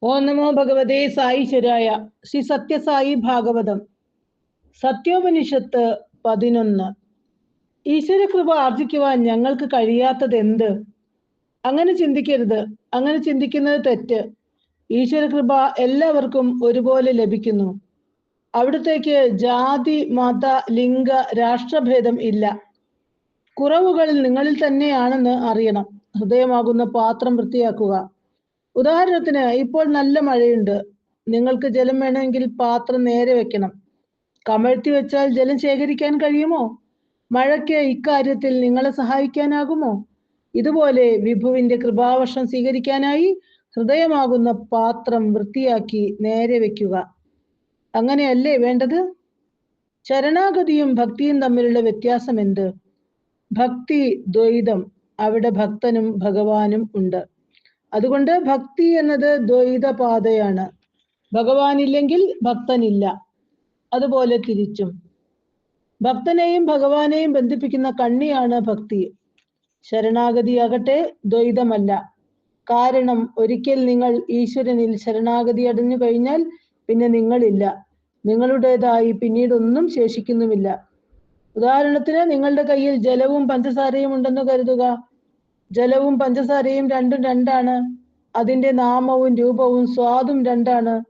ഓം നമോ ഭഗവതേ സായിശ്വരായ. ശ്രീ സത്യസായി ഭാഗവതം സത്യോപനിഷത്ത് 11. ഈശ്വരകൃപ ആർജിക്കുവാൻ ഞങ്ങൾക്ക് കഴിയാത്തത് എന്ത്? അങ്ങനെ ചിന്തിക്കരുത്. അങ്ങനെ ചിന്തിക്കുന്നത് തെറ്റ്. ഈശ്വരകൃപ എല്ലാവർക്കും ഒരുപോലെ ലഭിക്കുന്നു. അവിടത്തേക്ക് ജാതി, മത, ലിംഗ, രാഷ്ട്രഭേദം ഇല്ല. കുറവുകൾ നിങ്ങളിൽ തന്നെയാണെന്ന് അറിയണം. ഹൃദയമാകുന്ന പാത്രം വൃത്തിയാക്കുക. ഉദാഹരണത്തിന്, ഇപ്പോൾ നല്ല മഴയുണ്ട്. നിങ്ങൾക്ക് ജലം വേണമെങ്കിൽ പാത്രം നേരെ വെക്കണം. കമഴ്ത്തി വെച്ചാൽ ജലം ശേഖരിക്കാൻ കഴിയുമോ? മഴയ്ക്ക് ഇക്കാര്യത്തിൽ നിങ്ങളെ സഹായിക്കാനാകുമോ? ഇതുപോലെ വിഭുവിന്റെ കൃപാവർഷം സ്വീകരിക്കാനായി ഹൃദയമാകുന്ന പാത്രം വൃത്തിയാക്കി നേരെ വെക്കുക. അങ്ങനെയല്ലേ വേണ്ടത്? ശരണാഗതിയും ഭക്തിയും തമ്മിലുള്ള വ്യത്യാസം എന്ത്? ഭക്തി ദ്വൈതം. അവിടെ ഭക്തനും ഭഗവാനും ഉണ്ട്. അതുകൊണ്ട് ഭക്തി എന്നത് ദ്വൈതപാതയാണ്. ഭഗവാനില്ലെങ്കിൽ ഭക്തനില്ല. അതുപോലെ തിരിച്ചും. ഭക്തനെയും ഭഗവാനെയും ബന്ധിപ്പിക്കുന്ന കണ്ണിയാണ് ഭക്തി. ശരണാഗതിയാകട്ടെ ദ്വൈതമല്ല. കാരണം ഒരിക്കൽ നിങ്ങൾ ഈശ്വരനിൽ ശരണാഗതി അടഞ്ഞു കഴിഞ്ഞാൽ പിന്നെ നിങ്ങളില്ല. നിങ്ങളുടേതായി പിന്നീടൊന്നും ശേഷിക്കുന്നുമില്ല. ഉദാഹരണത്തിന്, നിങ്ങളുടെ കയ്യിൽ ജലവും പഞ്ചസാരയും ഉണ്ടെന്ന് കരുതുക. ജലവും പഞ്ചസാരയും രണ്ടും രണ്ടാണ്. അതിന്റെ നാമവും രൂപവും സ്വാദും രണ്ടാണ്.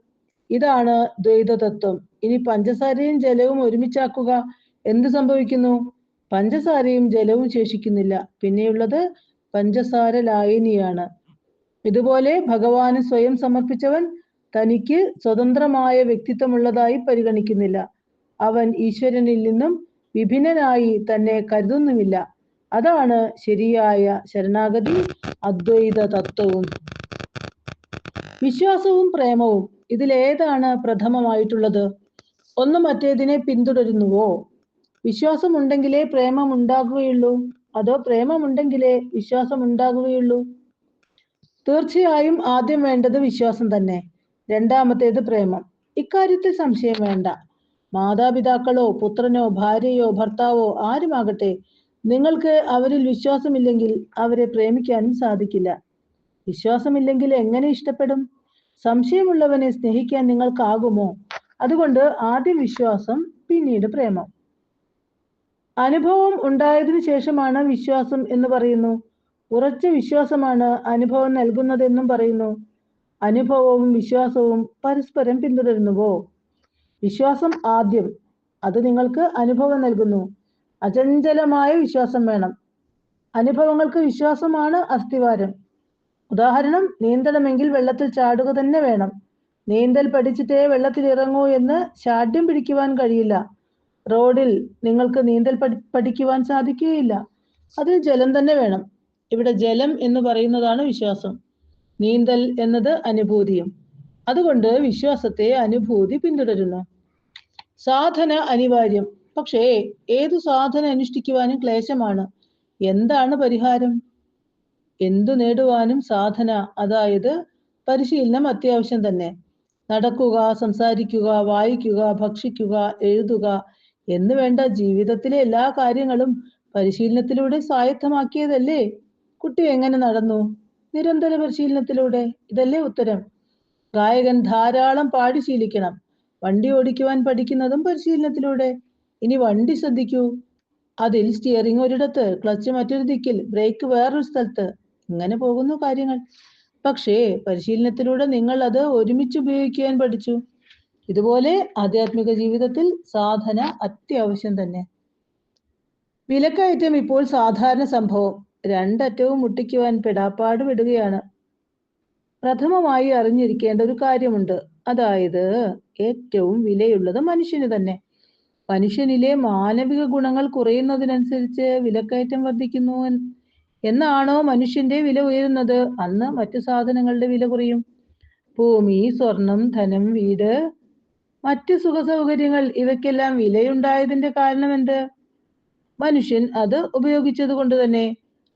ഇതാണ് ദ്വൈത തത്വം. ഇനി പഞ്ചസാരയും ജലവും ഒരുമിച്ചാക്കുക. എന്ത് സംഭവിക്കുന്നു? പഞ്ചസാരയും ജലവും ശേഷിക്കുന്നില്ല. പിന്നെയുള്ളത് പഞ്ചസാര ലായനിയാണ്. ഇതുപോലെ ഭഗവാന് സ്വയം സമർപ്പിച്ചവൻ തനിക്ക് സ്വതന്ത്രമായ വ്യക്തിത്വമുള്ളതായി പരിഗണിക്കുന്നില്ല. അവൻ ഈശ്വരനിൽ നിന്നും വിഭിന്നനായി തന്നെ കരുതുന്നുമില്ല. അതാണ് ശരിയായ ശരണാഗതി, അദ്വൈത തത്വവും. വിശ്വാസവും പ്രേമവും, ഇതിലേതാണ് പ്രഥമമായിട്ടുള്ളത്? ഒന്ന് മറ്റേതിനെ പിന്തുടരുന്നുവോ? വിശ്വാസം ഉണ്ടെങ്കിലേ പ്രേമം ഉണ്ടാകുകയുള്ളൂ, അതോ പ്രേമമുണ്ടെങ്കിലേ വിശ്വാസം ഉണ്ടാകുകയുള്ളൂ? തീർച്ചയായും ആദ്യം വേണ്ടത് വിശ്വാസം തന്നെ, രണ്ടാമത്തേത് പ്രേമം. ഇക്കാര്യത്തിൽ സംശയം വേണ്ട. മാതാപിതാക്കളോ പുത്രനോ ഭാര്യയോ ഭർത്താവോ ആരുമാകട്ടെ, നിങ്ങൾക്ക് അവരിൽ വിശ്വാസമില്ലെങ്കിൽ അവരെ പ്രേമിക്കാനും സാധിക്കില്ല. വിശ്വാസമില്ലെങ്കിൽ എങ്ങനെ ഇഷ്ടപ്പെടും? സംശയമുള്ളവനെ സ്നേഹിക്കാൻ നിങ്ങൾക്കാകുമോ? അതുകൊണ്ട് ആദ്യം വിശ്വാസം, പിന്നീട് പ്രേമം. അനുഭവം ഉണ്ടായതിനു ശേഷമാണ് വിശ്വാസം എന്ന് പറയുന്നു. ഉറച്ച വിശ്വാസമാണ് അനുഭവം നൽകുന്നതെന്നും പറയുന്നു. അനുഭവവും വിശ്വാസവും പരസ്പരം പിന്തുടരുന്നുവോ? വിശ്വാസം ആദ്യം, അത് നിങ്ങൾക്ക് അനുഭവം നൽകുന്നു. അചഞ്ചലമായ വിശ്വാസം വേണം. അനുഭവങ്ങൾക്ക് വിശ്വാസമാണ് അസ്ഥിവാരം. ഉദാഹരണം, നീന്തണമെങ്കിൽ വെള്ളത്തിൽ ചാടുക തന്നെ വേണം. നീന്തൽ പഠിച്ചിട്ടേ വെള്ളത്തിൽ ഇറങ്ങൂ എന്ന് ശാഠ്യം പിടിക്കുവാൻ കഴിയില്ല. റോഡിൽ നിങ്ങൾക്ക് നീന്തൽ പഠിക്കുവാൻ സാധിക്കുകയില്ല. അതിൽ ജലം തന്നെ വേണം. ഇവിടെ ജലം എന്ന് പറയുന്നതാണ് വിശ്വാസം. നീന്തൽ എന്നത് അനുഭൂതിയും. അതുകൊണ്ട് വിശ്വാസത്തെ അനുഭൂതി പിന്തുടരുന്നു. സാധന അനിവാര്യം. പക്ഷേ ഏതു സാധന അനുഷ്ഠിക്കുവാനും ക്ലേശമാണ്. എന്താണ് പരിഹാരം? എന്തു നേടുവാനും സാധന, അതായത് പരിശീലനം അത്യാവശ്യം തന്നെ. നടക്കുക, സംസാരിക്കുക, വായിക്കുക, ഭക്ഷിക്കുക, എഴുതുക എന്ന് വേണ്ട ജീവിതത്തിലെ എല്ലാ കാര്യങ്ങളും പരിശീലനത്തിലൂടെ സ്വായത്തമാക്കിയതല്ലേ? കുട്ടി എങ്ങനെ നടന്നു? നിരന്തര പരിശീലനത്തിലൂടെ. ഇതല്ലേ ഉത്തരം. ഗായകൻ ധാരാളം പാടി ശീലിക്കണം. വണ്ടി ഓടിക്കുവാൻ പഠിക്കുന്നതും പരിശീലനത്തിലൂടെ. ഇനി വണ്ടി ശ്രദ്ധിക്കൂ. അതിൽ സ്റ്റിയറിംഗ് ഒരിടത്ത്, ക്ലച്ച് മറ്റൊരു ദിക്കിൽ, ബ്രേക്ക് വേറൊരു സ്ഥലത്ത്. ഇങ്ങനെ പോകുന്നു കാര്യങ്ങൾ. പക്ഷേ പരിശീലനത്തിലൂടെ നിങ്ങൾ അത് ഒരുമിച്ച് ഉപയോഗിക്കുവാൻ പഠിച്ചു. ഇതുപോലെ ആധ്യാത്മിക ജീവിതത്തിൽ സാധന അത്യാവശ്യം തന്നെ. വിലക്കയറ്റം ഇപ്പോൾ സാധാരണ സംഭവം. രണ്ടറ്റവും മുട്ടിക്കുവാൻ പെടാപ്പാട് വിടുകയാണ്. പ്രഥമമായി അറിഞ്ഞിരിക്കേണ്ട ഒരു കാര്യമുണ്ട്. അതായത് ഏറ്റവും വിലയുള്ളത് മനുഷ്യന് തന്നെ. മനുഷ്യനിലെ മാനവിക ഗുണങ്ങൾ കുറയുന്നതിനനുസരിച്ച് വിലക്കയറ്റം വർദ്ധിക്കുന്നു എന്നാണോ മനുഷ്യന്റെ വില ഉയരുന്നത്, അന്ന് മറ്റു സാധനങ്ങളുടെ വില കുറയും. ഭൂമി, സ്വർണം, ധനം, വീട്, മറ്റു സുഖ സൗകര്യങ്ങൾ, ഇവയ്ക്കെല്ലാം വിലയുണ്ടായതിന്റെ കാരണം എന്ത്? മനുഷ്യൻ അത് ഉപയോഗിച്ചത് കൊണ്ട് തന്നെ.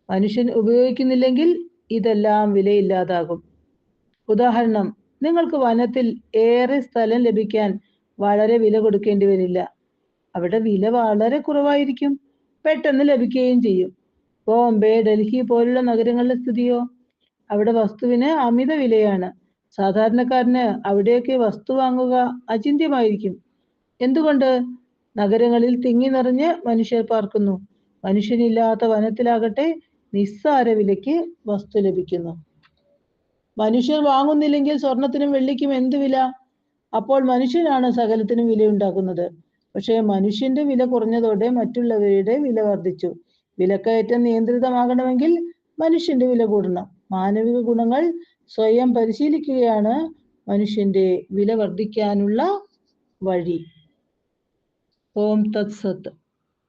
മനുഷ്യൻ ഉപയോഗിക്കുന്നില്ലെങ്കിൽ ഇതെല്ലാം വിലയില്ലാതാകും. ഉദാഹരണം, നിങ്ങൾക്ക് വനത്തിൽ ഏറെ സ്ഥലം ലഭിക്കാൻ വളരെ വില കൊടുക്കേണ്ടി വരില്ല. അവിടെ വില വളരെ കുറവായിരിക്കും, പെട്ടെന്ന് ലഭിക്കുകയും ചെയ്യും. ബോംബെ, ഡൽഹി പോലുള്ള നഗരങ്ങളിലെ സ്ഥിതിയോ? അവിടെ വസ്തുവിന് അമിത വിലയാണ്. സാധാരണക്കാരന് അവിടെയൊക്കെ വസ്തു വാങ്ങുക അചിന്ത്യമായിരിക്കും. എന്തുകൊണ്ട്? നഗരങ്ങളിൽ തിങ്ങി നിറഞ്ഞ് മനുഷ്യർ പാർക്കുന്നു. മനുഷ്യനില്ലാത്ത വനത്തിലാകട്ടെ നിസ്സാര വിലയ്ക്ക് വസ്തു ലഭിക്കുന്നു. മനുഷ്യർ വാങ്ങുന്നില്ലെങ്കിൽ സ്വർണത്തിനും വെള്ളിക്കും എന്ത് വില? അപ്പോൾ മനുഷ്യനാണ് സകലത്തിനും വിലയുണ്ടാക്കുന്നത്. പക്ഷേ മനുഷ്യന്റെ വില കുറഞ്ഞതോടെ മറ്റുള്ളവരുടെ വില വർദ്ധിച്ചു. വിലക്കയറ്റം നിയന്ത്രിതമാകണമെങ്കിൽ മനുഷ്യന്റെ വില കൂടണം. മാനവിക ഗുണങ്ങൾ സ്വയം പരിശീലിക്കുകയാണ് മനുഷ്യന്റെ വില വർദ്ധിക്കാനുള്ള വഴി. ഓം തത്സത്ത്.